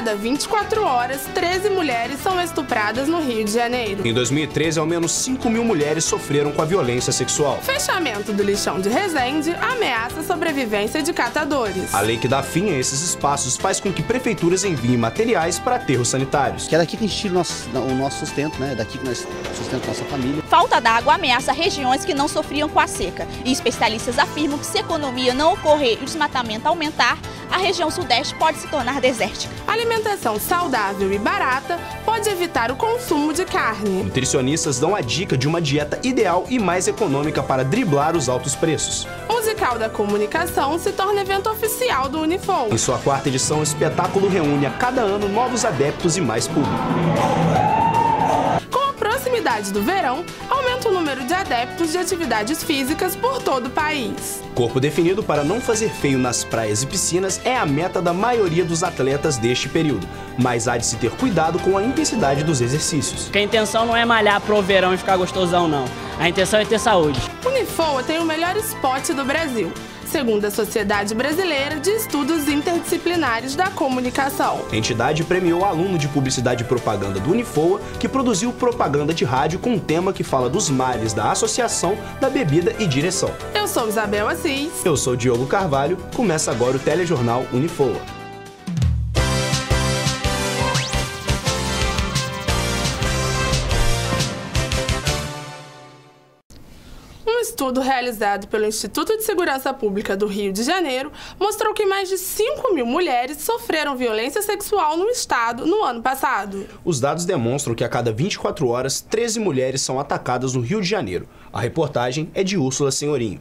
cada 24 horas, 13 mulheres são estupradas no Rio de Janeiro. Em 2013, ao menos 5.000 mulheres sofreram com a violência sexual. O fechamento do lixão de Resende ameaça a sobrevivência de catadores. A lei que dá fim a esses espaços faz com que prefeituras enviem materiais para aterros sanitários. Que é daqui que a gente tira o nosso sustento, né? É daqui que nós sustentamos nossa família. Falta d'água ameaça regiões que não sofriam com a seca. E especialistas afirmam que se a economia não ocorrer e o desmatamento aumentar, a região sudeste pode se tornar desértica. Alimentação saudável e barata pode evitar o consumo de carne. Nutricionistas dão a dica de uma dieta ideal e mais econômica para driblar os altos preços. O Musical da Comunicação se torna evento oficial do Unifoa. Em sua 4ª edição, o espetáculo reúne a cada ano novos adeptos e mais público. Com a proximidade do verão, aumenta o número de adeptos de atividades físicas por todo o país. Corpo definido para não fazer feio nas praias e piscinas é a meta da maioria dos atletas deste período, mas há de se ter cuidado com a intensidade dos exercícios. Porque a intenção não é malhar pro verão e ficar gostosão, não. A intenção é ter saúde. Unifoa tem o melhor spot do Brasil, segundo a Sociedade Brasileira de Estudos Interdisciplinares da Comunicação. A entidade premiou o aluno de Publicidade e Propaganda do Unifoa, que produziu propaganda de rádio com um tema que fala dos males da associação da bebida e direção. Eu sou Isabel Assis. Eu sou Diogo Carvalho. Começa agora o telejornal Unifoa. Um estudo realizado pelo Instituto de Segurança Pública do Rio de Janeiro mostrou que mais de 5.000 mulheres sofreram violência sexual no estado no ano passado. Os dados demonstram que a cada 24 horas, 13 mulheres são atacadas no Rio de Janeiro. A reportagem é de Úrsula Senhorinho.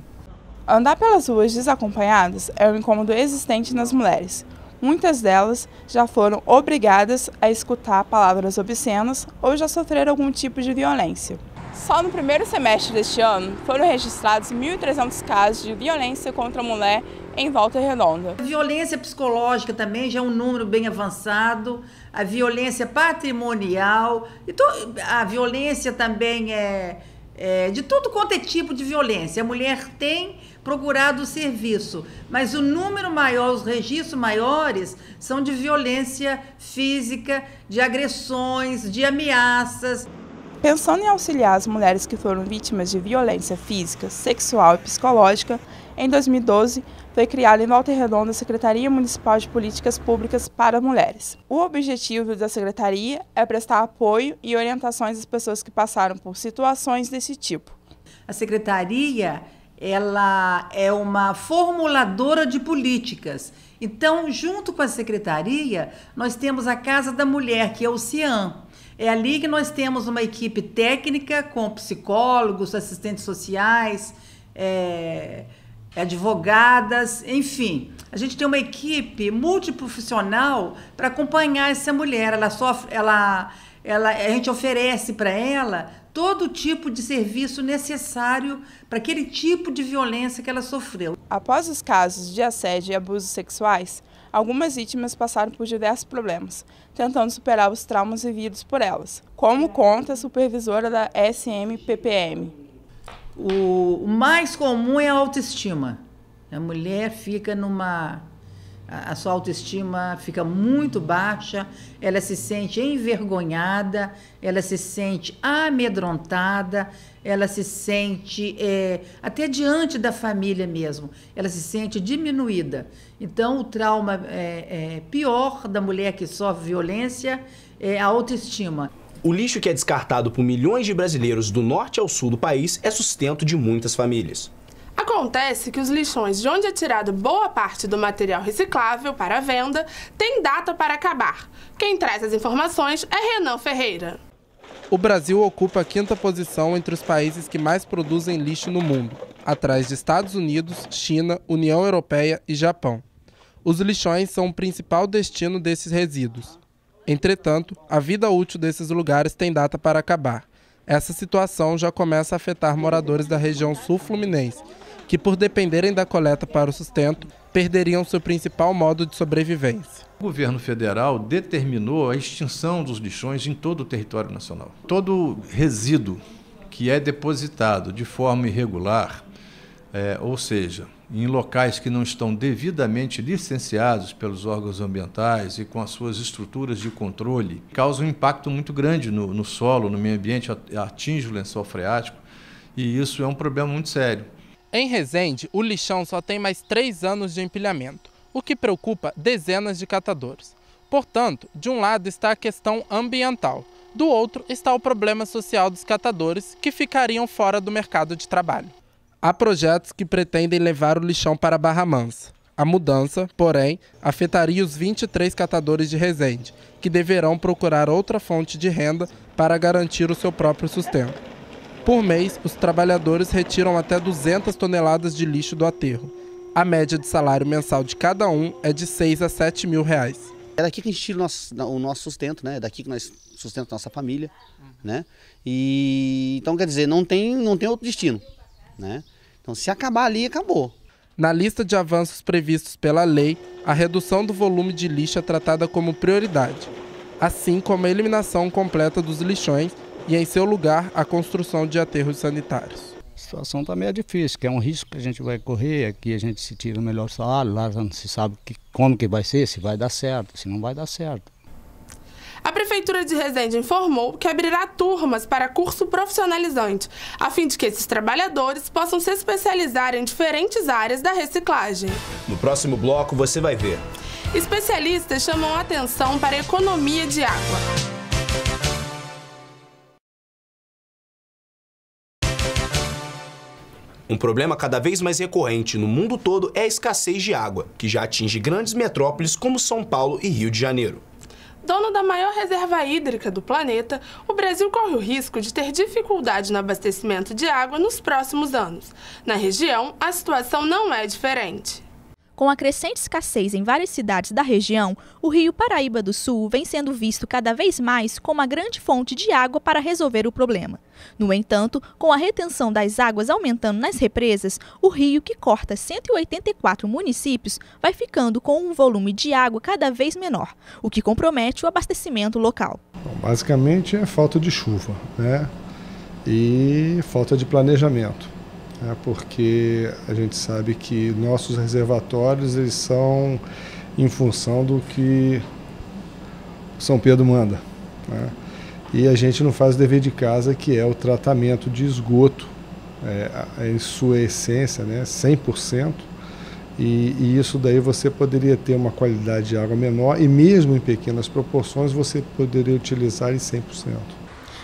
Andar pelas ruas desacompanhadas é um incômodo existente nas mulheres. Muitas delas já foram obrigadas a escutar palavras obscenas ou já sofreram algum tipo de violência. Só no primeiro semestre deste ano, foram registrados 1.300 casos de violência contra a mulher em Volta Redonda. A violência psicológica também já é um número bem avançado, a violência patrimonial, a violência também é de tudo quanto é tipo de violência. A mulher tem procurado o serviço, mas o número maior, os registros maiores são de violência física, de agressões, de ameaças. Pensando em auxiliar as mulheres que foram vítimas de violência física, sexual e psicológica, em 2012 foi criada em Volta Redonda a Secretaria Municipal de Políticas Públicas para Mulheres. O objetivo da Secretaria é prestar apoio e orientações às pessoas que passaram por situações desse tipo. A Secretaria, ela é uma formuladora de políticas. Então, junto com a Secretaria, nós temos a Casa da Mulher, que é o CIAM. É ali que nós temos uma equipe técnica com psicólogos, assistentes sociais, advogadas, enfim. A gente tem uma equipe multiprofissional para acompanhar essa mulher. A gente oferece para ela todo tipo de serviço necessário para aquele tipo de violência que ela sofreu. Após os casos de assédio e abusos sexuais, algumas vítimas passaram por diversos problemas, tentando superar os traumas vividos por elas, como conta a supervisora da SMPPM. O mais comum é a autoestima. A mulher fica a sua autoestima fica muito baixa, ela se sente envergonhada, ela se sente amedrontada, ela se sente até diante da família mesmo, ela se sente diminuída. Então, o trauma pior da mulher que sofre violência é a autoestima. O lixo que é descartado por milhões de brasileiros do norte ao sul do país é sustento de muitas famílias. Acontece que os lixões de onde é tirado boa parte do material reciclável para a venda têm data para acabar. Quem traz as informações é Renan Ferreira. O Brasil ocupa a 5ª posição entre os países que mais produzem lixo no mundo, atrás de Estados Unidos, China, União Europeia e Japão. Os lixões são o principal destino desses resíduos. Entretanto, a vida útil desses lugares tem data para acabar. Essa situação já começa a afetar moradores da região sul-fluminense, que por dependerem da coleta para o sustento, perderiam seu principal modo de sobrevivência. O governo federal determinou a extinção dos lixões em todo o território nacional. Todo resíduo que é depositado de forma irregular, ou seja, em locais que não estão devidamente licenciados pelos órgãos ambientais e com as suas estruturas de controle, causa um impacto muito grande no solo, no meio ambiente, atinge o lençol freático, e isso é um problema muito sério. Em Resende, o lixão só tem mais 3 anos de empilhamento, o que preocupa dezenas de catadores. Portanto, de um lado está a questão ambiental, do outro está o problema social dos catadores, que ficariam fora do mercado de trabalho. Há projetos que pretendem levar o lixão para Barra Mansa. A mudança, porém, afetaria os 23 catadores de Resende, que deverão procurar outra fonte de renda para garantir o seu próprio sustento. Por mês, os trabalhadores retiram até 200 toneladas de lixo do aterro. A média de salário mensal de cada um é de 6 a 7 mil reais. É daqui que a gente tira o nosso sustento, né? É daqui que nós sustentamos a nossa família, né? E então, quer dizer, não tem outro destino, né? Então, se acabar ali, acabou. Na lista de avanços previstos pela lei, a redução do volume de lixo é tratada como prioridade, assim como a eliminação completa dos lixões e, em seu lugar, a construção de aterros sanitários. A situação também é difícil, que é um risco que a gente vai correr, aqui a gente se tira o melhor salário, lá não se sabe como que vai ser, se vai dar certo, se não vai dar certo. A Prefeitura de Resende informou que abrirá turmas para curso profissionalizante, a fim de que esses trabalhadores possam se especializar em diferentes áreas da reciclagem. No próximo bloco você vai ver. Especialistas chamam a atenção para a economia de água. Um problema cada vez mais recorrente no mundo todo é a escassez de água, que já atinge grandes metrópoles como São Paulo e Rio de Janeiro. Dono da maior reserva hídrica do planeta, o Brasil corre o risco de ter dificuldade no abastecimento de água nos próximos anos. Na região, a situação não é diferente. Com a crescente escassez em várias cidades da região, o Rio Paraíba do Sul vem sendo visto cada vez mais como uma grande fonte de água para resolver o problema. No entanto, com a retenção das águas aumentando nas represas, o rio, que corta 184 municípios, vai ficando com um volume de água cada vez menor, o que compromete o abastecimento local. Bom, basicamente é falta de chuva, né? E falta de planejamento. Porque a gente sabe que nossos reservatórios eles são em função do que São Pedro manda, né? E a gente não faz o dever de casa, que é o tratamento de esgoto, em sua essência, né, 100%, e isso daí você poderia ter uma qualidade de água menor e mesmo em pequenas proporções você poderia utilizar em 100%.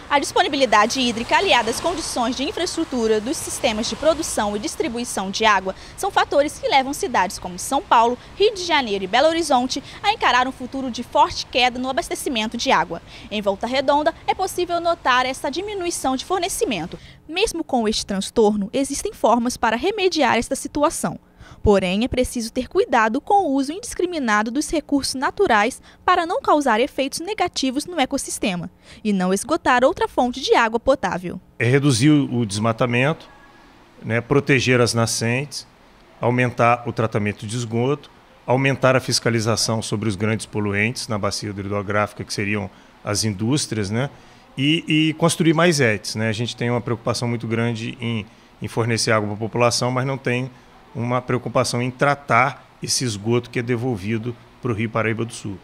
A disponibilidade hídrica aliada às condições de infraestrutura dos sistemas de produção e distribuição de água são fatores que levam cidades como São Paulo, Rio de Janeiro e Belo Horizonte a encarar um futuro de forte queda no abastecimento de água. Em Volta Redonda, é possível notar essa diminuição de fornecimento. Mesmo com este transtorno, existem formas para remediar esta situação. Porém, é preciso ter cuidado com o uso indiscriminado dos recursos naturais para não causar efeitos negativos no ecossistema e não esgotar outra fonte de água potável. É reduzir o desmatamento, né, proteger as nascentes, aumentar o tratamento de esgoto, aumentar a fiscalização sobre os grandes poluentes na bacia hidrográfica, que seriam as indústrias, né, e construir mais ETs, né? A gente tem uma preocupação muito grande em fornecer água para a população, mas não tem uma preocupação em tratar esse esgoto que é devolvido para o Rio Paraíba do Sul.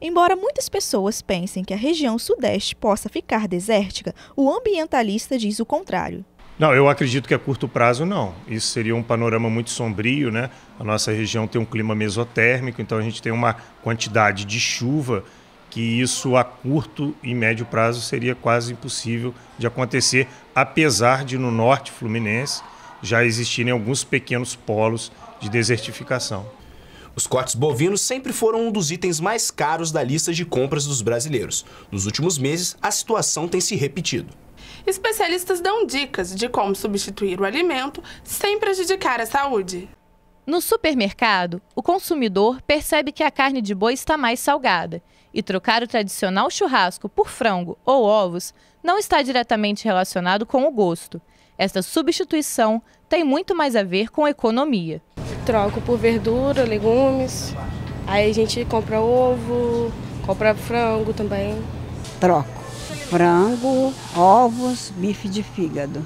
Embora muitas pessoas pensem que a região sudeste possa ficar desértica, o ambientalista diz o contrário. Não, eu acredito que a curto prazo não. Isso seria um panorama muito sombrio, né? A nossa região tem um clima mesotérmico, então a gente tem uma quantidade de chuva que isso a curto e médio prazo seria quase impossível de acontecer, apesar de no norte fluminense já existirem alguns pequenos polos de desertificação. Os cortes bovinos sempre foram um dos itens mais caros da lista de compras dos brasileiros. Nos últimos meses, a situação tem se repetido. Especialistas dão dicas de como substituir o alimento sem prejudicar a saúde. No supermercado, o consumidor percebe que a carne de boi está mais salgada e trocar o tradicional churrasco por frango ou ovos não está diretamente relacionado com o gosto. Esta substituição tem muito mais a ver com economia. Troco por verdura, legumes, aí a gente compra ovo, compra frango também. Troco frango, ovos, bife de fígado.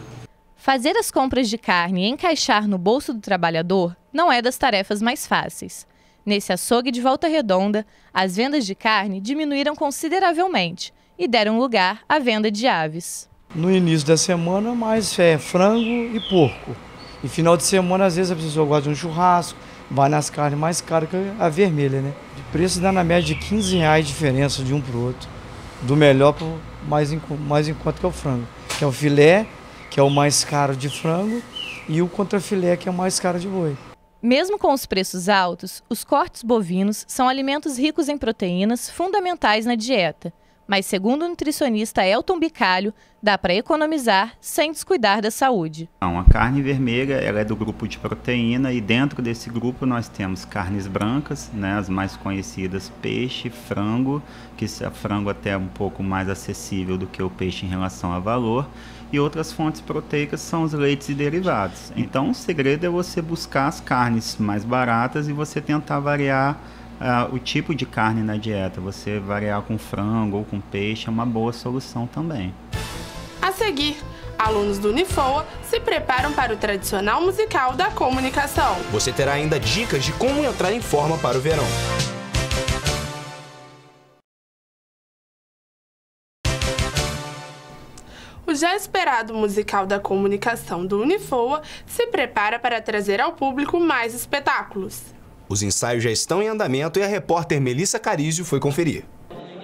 Fazer as compras de carne e encaixar no bolso do trabalhador não é das tarefas mais fáceis. Nesse açougue de Volta Redonda, as vendas de carne diminuíram consideravelmente e deram lugar à venda de aves. No início da semana, mais frango e porco. E final de semana, às vezes, a pessoa gosta de um churrasco, vai nas carnes mais caras que a vermelha, né? De preço dá na média de R$15 de diferença de um para o outro. Do melhor para o mais em conta, que é o frango. Que é o filé, que é o mais caro de frango, e o contrafilé, que é o mais caro de boi. Mesmo com os preços altos, os cortes bovinos são alimentos ricos em proteínas fundamentais na dieta. Mas, segundo o nutricionista Elton Bicalho, dá para economizar sem descuidar da saúde. A carne vermelha ela é do grupo de proteína e dentro desse grupo nós temos carnes brancas, né, as mais conhecidas, peixe, frango, que o frango até é um pouco mais acessível do que o peixe em relação a valor, e outras fontes proteicas são os leites e derivados. Então o segredo é você buscar as carnes mais baratas e você tentar variar o tipo de carne na dieta. Você variar com frango ou com peixe é uma boa solução também. A seguir, alunos do Unifoa se preparam para o tradicional musical da comunicação. Você terá ainda dicas de como entrar em forma para o verão. O já esperado musical da comunicação do Unifoa se prepara para trazer ao público mais espetáculos. Os ensaios já estão em andamento e a repórter Melissa Carizio foi conferir.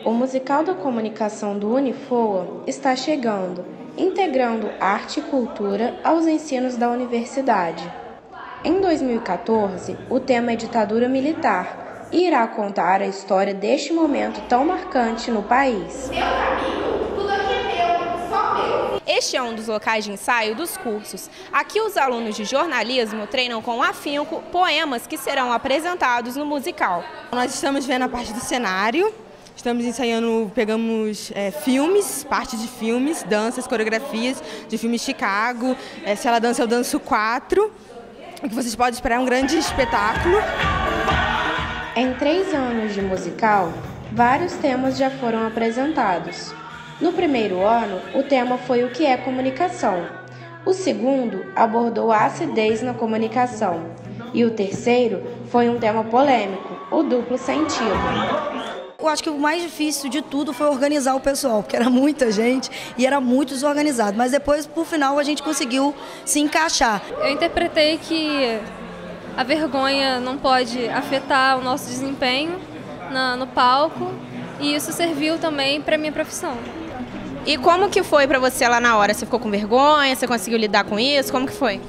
O musical da comunicação do Unifoa está chegando, integrando arte e cultura aos ensinos da universidade. Em 2014, o tema é ditadura militar e irá contar a história deste momento tão marcante no país. Este é um dos locais de ensaio dos cursos. Aqui os alunos de jornalismo treinam com afinco poemas que serão apresentados no musical. Nós estamos vendo a parte do cenário, estamos ensaiando, pegamos filmes, parte de filmes, danças, coreografias de filmes Chicago, Se Ela Dança, Eu Danço 4, o que vocês podem esperar é um grande espetáculo. Em 3 anos de musical, vários temas já foram apresentados. No primeiro ano, o tema foi o que é comunicação. O segundo abordou a acidez na comunicação. E o terceiro foi um tema polêmico, o duplo sentido. Eu acho que o mais difícil de tudo foi organizar o pessoal, porque era muita gente e era muito desorganizado. Mas depois, por final, a gente conseguiu se encaixar. Eu interpretei que a vergonha não pode afetar o nosso desempenho no palco e isso serviu também para a minha profissão. E como que foi para você lá na hora? Você ficou com vergonha? Você conseguiu lidar com isso? Como que foi?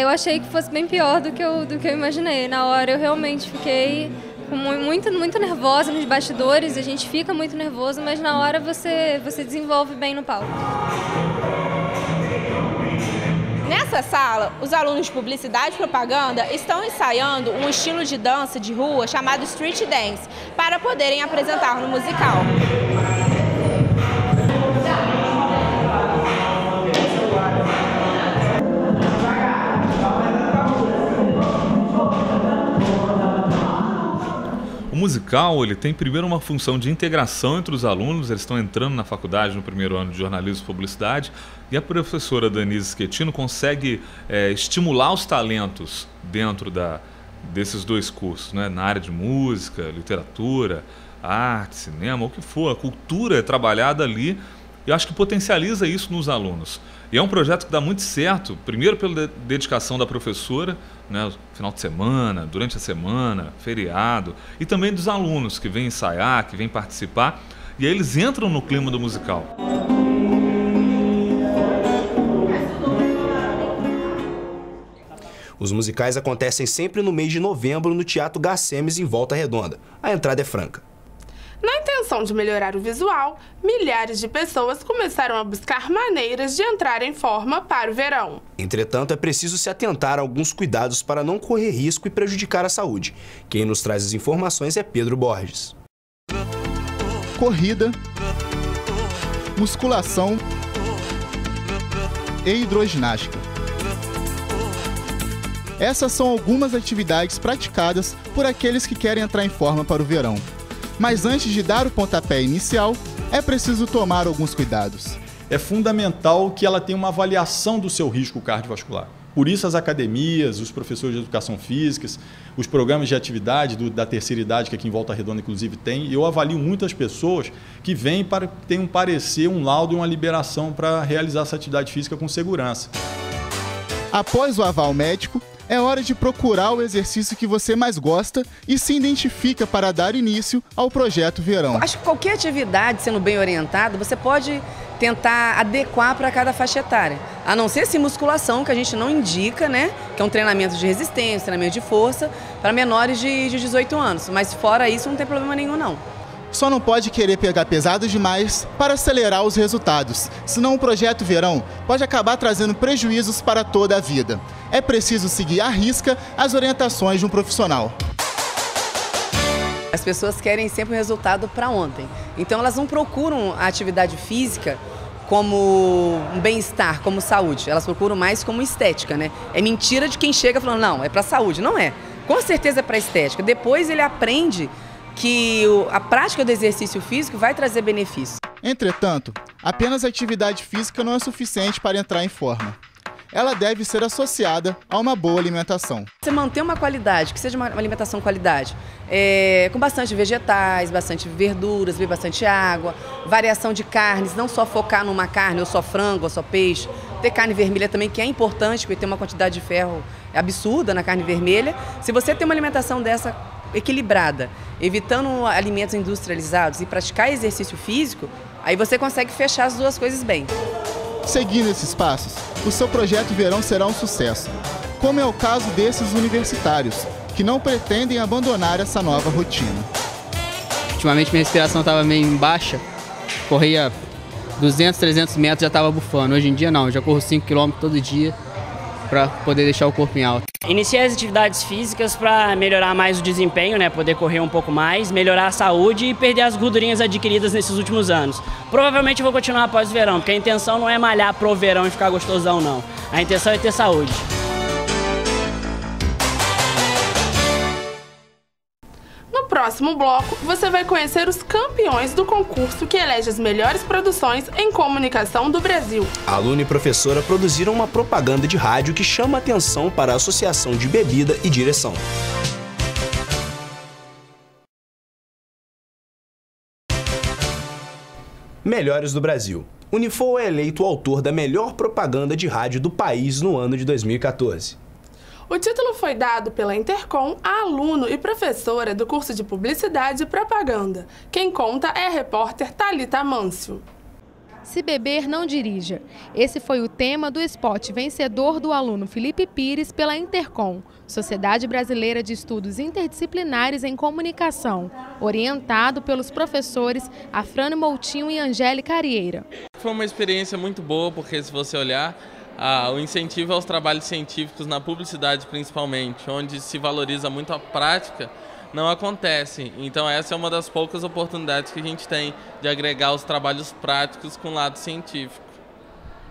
Eu achei que fosse bem pior do que eu imaginei. Na hora eu realmente fiquei muito nervosa nos bastidores. A gente fica muito nervoso, mas na hora você desenvolve bem no palco. Nessa sala, os alunos de publicidade e propaganda estão ensaiando um estilo de dança de rua chamado street dance para poderem apresentar no musical. O musical ele tem primeiro uma função de integração entre os alunos, eles estão entrando na faculdade no primeiro ano de jornalismo e publicidade, e a professora Danise Schettino consegue estimular os talentos dentro desses dois cursos, né? Na área de música, literatura, arte, cinema, o que for, a cultura é trabalhada ali, e eu acho que potencializa isso nos alunos. E é um projeto que dá muito certo, primeiro pela dedicação da professora, né, final de semana, durante a semana, feriado, e também dos alunos que vêm ensaiar, que vêm participar, e aí eles entram no clima do musical. Os musicais acontecem sempre no mês de novembro no Teatro Garcemes, em Volta Redonda. A entrada é franca. Na intenção de melhorar o visual, milhares de pessoas começaram a buscar maneiras de entrar em forma para o verão. Entretanto, é preciso se atentar a alguns cuidados para não correr risco e prejudicar a saúde. Quem nos traz as informações é Pedro Borges. Corrida, musculação e hidroginástica. Essas são algumas atividades praticadas por aqueles que querem entrar em forma para o verão. Mas antes de dar o pontapé inicial, é preciso tomar alguns cuidados. é fundamental que ela tenha uma avaliação do seu risco cardiovascular. Por isso as academias, os professores de educação física, os programas de atividade da terceira idade, que aqui em Volta Redonda inclusive tem, eu avalio muitas pessoas que vêm para ter um parecer, um laudo e uma liberação para realizar essa atividade física com segurança. Após o aval médico, é hora de procurar o exercício que você mais gosta e se identifica para dar início ao Projeto Verão. Acho que qualquer atividade, sendo bem orientada, você pode tentar adequar para cada faixa etária. A não ser se musculação, que a gente não indica, né? Que é um treinamento de resistência, treinamento de força, para menores de 18 anos. Mas fora isso, não tem problema nenhum, não. Só não pode querer pegar pesado demais para acelerar os resultados, senão o Projeto Verão pode acabar trazendo prejuízos para toda a vida. É preciso seguir à risca as orientações de um profissional. As pessoas querem sempre o resultado para ontem. Então elas não procuram a atividade física como um bem-estar, como saúde. Elas procuram mais como estética, né? É mentira de quem chega falando, não, é para saúde. Não é. Com certeza é para estética. Depois ele aprende que a prática do exercício físico vai trazer benefícios. Entretanto, apenas a atividade física não é suficiente para entrar em forma. Ela deve ser associada a uma boa alimentação. Você manter uma qualidade, que seja uma alimentação qualidade, com bastante vegetais, bastante verduras, beber bastante água, variação de carnes, não só focar numa carne, ou só frango, ou só peixe. Ter carne vermelha também, que é importante, porque tem uma quantidade de ferro absurda na carne vermelha. Se você tem uma alimentação dessa equilibrada, evitando alimentos industrializados e praticar exercício físico, aí você consegue fechar as duas coisas bem. Seguindo esses passos, o seu Projeto Verão será um sucesso, como é o caso desses universitários, que não pretendem abandonar essa nova rotina. Ultimamente minha respiração estava meio baixa, corria 200, 300 metros, já estava bufando. Hoje em dia não, já corro 5 km todo dia para poder deixar o corpo em alta. Iniciei as atividades físicas para melhorar mais o desempenho, né, poder correr um pouco mais, melhorar a saúde e perder as gordurinhas adquiridas nesses últimos anos. Provavelmente eu vou continuar após o verão, porque a intenção não é malhar pro verão e ficar gostosão, não. A intenção é ter saúde. No próximo bloco, você vai conhecer os campeões do concurso que elege as melhores produções em comunicação do Brasil. A aluna e professora produziram uma propaganda de rádio que chama atenção para a Associação de Bebida e Direção. Melhores do Brasil. Unifol é eleito o autor da melhor propaganda de rádio do país no ano de 2014. O título foi dado pela Intercom a aluno e professora do curso de Publicidade e Propaganda. Quem conta é a repórter Thalita Amâncio. Se beber, não dirija. Esse foi o tema do spot vencedor do aluno Felipe Pires pela Intercom, Sociedade Brasileira de Estudos Interdisciplinares em Comunicação, orientado pelos professores Afrânio Moutinho e Angélica Arieira. Foi uma experiência muito boa, porque se você olhar, o incentivo aos trabalhos científicos na publicidade principalmente, onde se valoriza muito a prática, não acontece. Então essa é uma das poucas oportunidades que a gente tem de agregar os trabalhos práticos com o lado científico.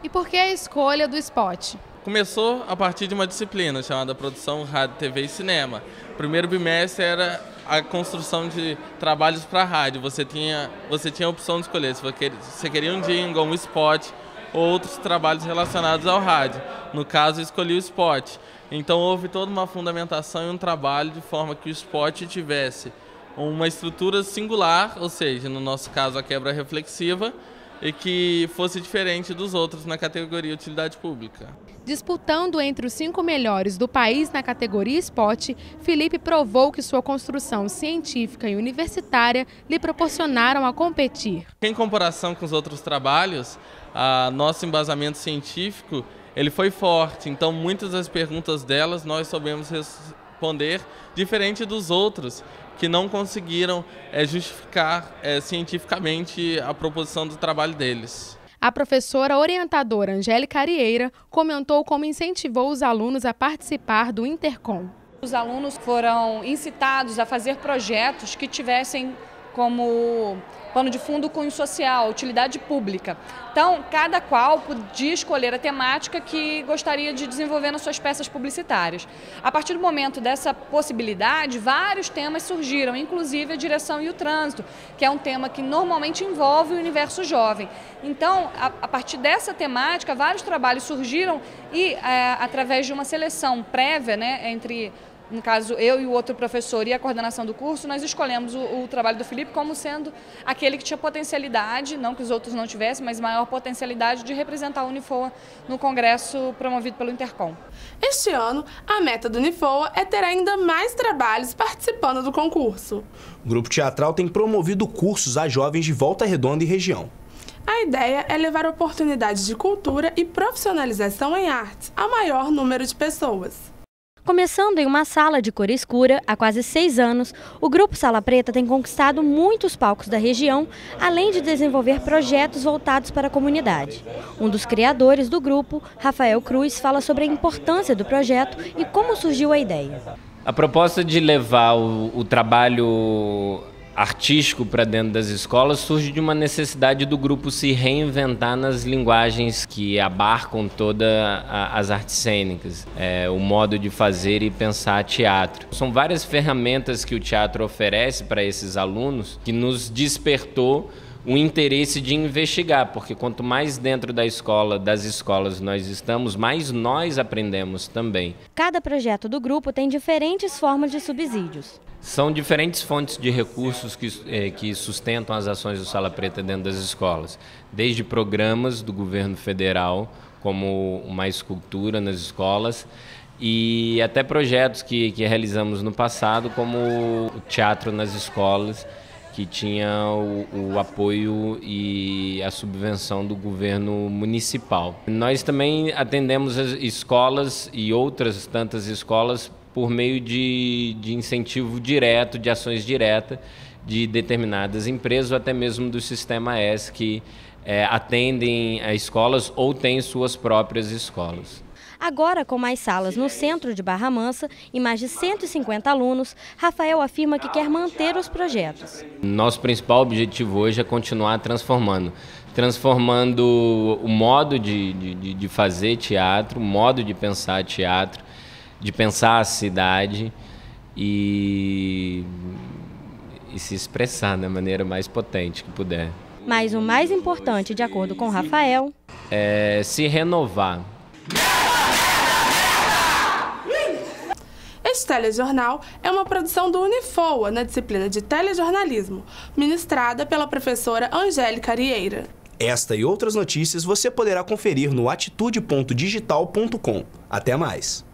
E por que a escolha do spot? Começou a partir de uma disciplina chamada Produção, Rádio, TV e Cinema. O primeiro bimestre era a construção de trabalhos para rádio. Você tinha a opção de escolher se você queria um jingle, um spot, ou outros trabalhos relacionados ao rádio. No caso, eu escolhi o spot. Então houve toda uma fundamentação e um trabalho de forma que o spot tivesse uma estrutura singular, ou seja, no nosso caso a quebra reflexiva, e que fosse diferente dos outros na categoria utilidade pública. Disputando entre os 5 melhores do país na categoria Spot, Felipe provou que sua construção científica e universitária lhe proporcionaram a competir. Em comparação com os outros trabalhos, nosso embasamento científico ele foi forte, então muitas das perguntas delas nós soubemos responder, diferente dos outros que não conseguiram justificar cientificamente a proposição do trabalho deles. A professora orientadora Angélica Arieira comentou como incentivou os alunos a participar do Intercom. Os alunos foram incitados a fazer projetos que tivessem como pano de fundo, cunho social, utilidade pública. Então, cada qual podia escolher a temática que gostaria de desenvolver nas suas peças publicitárias. A partir do momento dessa possibilidade, vários temas surgiram, inclusive a direção e o trânsito, que é um tema que normalmente envolve o universo jovem. Então, a partir dessa temática, vários trabalhos surgiram e, através de uma seleção prévia, né, entre, no caso, eu e o outro professor e a coordenação do curso, nós escolhemos o trabalho do Felipe como sendo aquele que tinha potencialidade, não que os outros não tivessem, mas maior potencialidade de representar a Unifoa no congresso promovido pelo Intercom. Este ano, a meta do Unifoa é ter ainda mais trabalhos participando do concurso. O Grupo Teatral tem promovido cursos a jovens de Volta Redonda e região. A ideia é levar oportunidades de cultura e profissionalização em artes a maior número de pessoas. Começando em uma sala de cor escura, há quase 6 anos, o Grupo Sala Preta tem conquistado muitos palcos da região, além de desenvolver projetos voltados para a comunidade. Um dos criadores do grupo, Rafael Cruz, fala sobre a importância do projeto e como surgiu a ideia. A proposta de levar o trabalho artístico para dentro das escolas surge de uma necessidade do grupo se reinventar nas linguagens que abarcam todas as artes cênicas, o modo de fazer e pensar teatro. São várias ferramentas que o teatro oferece para esses alunos que nos despertou o interesse de investigar, porque quanto mais dentro da escola, das escolas nós estamos, mais nós aprendemos também. Cada projeto do grupo tem diferentes formas de subsídios. São diferentes fontes de recursos que sustentam as ações do Sala Preta dentro das escolas, desde programas do governo federal, como o Mais Cultura nas escolas, e até projetos que realizamos no passado, como o Teatro nas Escolas, que tinha o apoio e a subvenção do governo municipal. Nós também atendemos as escolas e outras tantas escolas por meio de incentivo direto, de ações diretas de determinadas empresas ou até mesmo do Sistema S, que atendem a escolas ou têm suas próprias escolas. Agora, com mais salas no centro de Barra Mansa e mais de 150 alunos, Rafael afirma que quer manter os projetos. Nosso principal objetivo hoje é continuar transformando o modo de fazer teatro, o modo de pensar teatro, de pensar a cidade e se expressar da maneira mais potente que puder. Mas o mais importante, de acordo com Rafael, é se renovar. Este telejornal é uma produção do Unifoa, na disciplina de telejornalismo, ministrada pela professora Angélica Arieira. Esta e outras notícias você poderá conferir no atitude.digital.com. Até mais!